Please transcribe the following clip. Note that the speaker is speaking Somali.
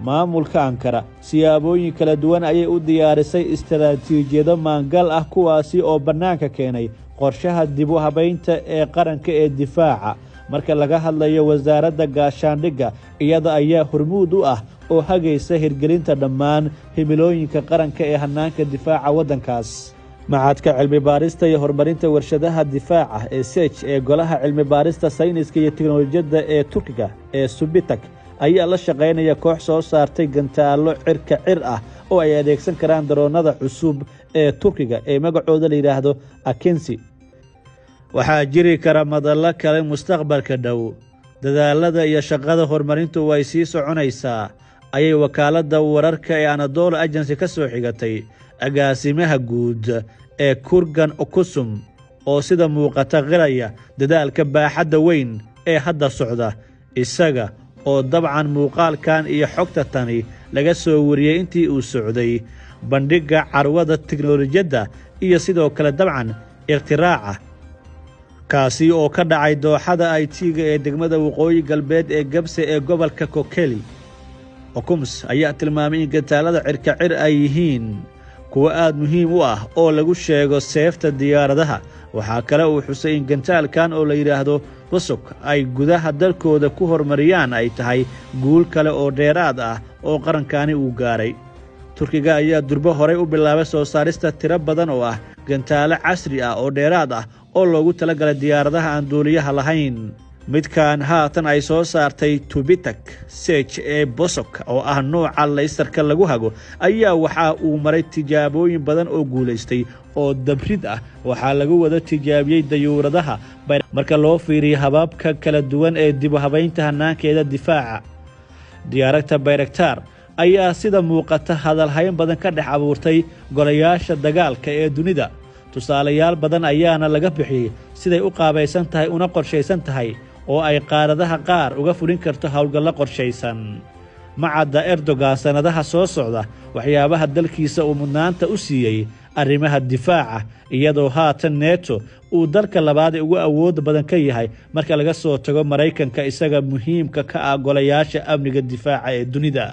maamulka Ankara siyaabooyin kala duwan ayay u diyaarisay istaraatiijiyado maangal ah kuwaasi oo bannaanka keenay qorshaha dib u habaynta ee qaranka ee difaaca marka laga hadlayo wasaaradda gaashaandhigga iyada ayaa hormuud u ah oo hagaysa hirgelinta dhammaan himilooyinka qaranka ee hannaanka difaaca waddankaas macadka cilmi baarista iyo horumarinta warshadaha difaaca ee SEJ ee golaha cilmi baarista sayniska iyo tiknoolajiyadda ee Turkiga ee Subitak ayaa la shaqaynaya koox soo saartay gantaalo cirka cir ah oo ay adeegsan karaan daroonada cusub ee Turkiga ee magacooda la yiraahdo Akensi waxaa jiri kara madalla kale mustaqbalka dhow dadaalada iyo shaqada horumarintu way sii soconaysaa ayay wakaaladda wararka ee Anadolu Agency ka soo xigatay agaasimaha guud ee Kurgan Okusum oo sida muuqata qiraya dadaalka baaxadda weyn ee hadda socda isaga oo dabcan muuqaalkan iyo xogta tani laga soo wariyay intii uu socday bandhigga carwada tiknoolajiyadda iyo sidoo kale dabcan irtiraaca kaasi oo ka dhacay dooxada IT-ga ee degmada waqooyi galbeed ee Gabse ee gobolka Kokeli Okums ayaa tilmaamay in gantaalada cirka cir ay yihiin kuwa aad muhiim u ah oo lagu sheego seefta diyaaradaha waxaa kale uu xusay in gantaalkan oo la yiraahdo Bosok ay gudaha dalkooda ku horumariyaan ay tahay guul kale oo dheeraad ah oo qarankani uu gaaray Turkiga ayaa durba horey u bilaabay soo saarista tiro badan oo ah gantaalo casri ah oo dheeraad ah oo loogu talagalay diyaaradaha aan duuliyaha lahayn midkaan haatan ay soo saartay Tubitak SEJ ee Bosok oo ah nooca laysarka lagu hago ayaa waxa uu maray tijaabooyin badan oo guuleystay oo dabrid ah waxaa lagu wada tijaabiyay dayuuradaha marka loo fiiriyo hababka kala duwan ee dib u habaynta hannaankeeda difaaca diyaaradda Bayraktar ayaa sida muuqata hadalhayn badan ka dhex abuurtay golayaasha dagaalka ee dunida tusaalayaal badan ayaana laga bixiyay siday u qaabaysan tahay una qorshaysan tahay oo ay qaaradaha qaar uga fulin karto hawlgallo qorshaysan macadda Erdogan sanadaha soo socda waxyaabaha dalkiisa uu mudnaanta u siiyay arrimaha difaaca iyadoo haatan NATO uu dalka labaad ugu awood badan ka yahay marka laga soo tago Mareykanka isaga muhiimka ka ah golayaasha amniga difaaca ee dunida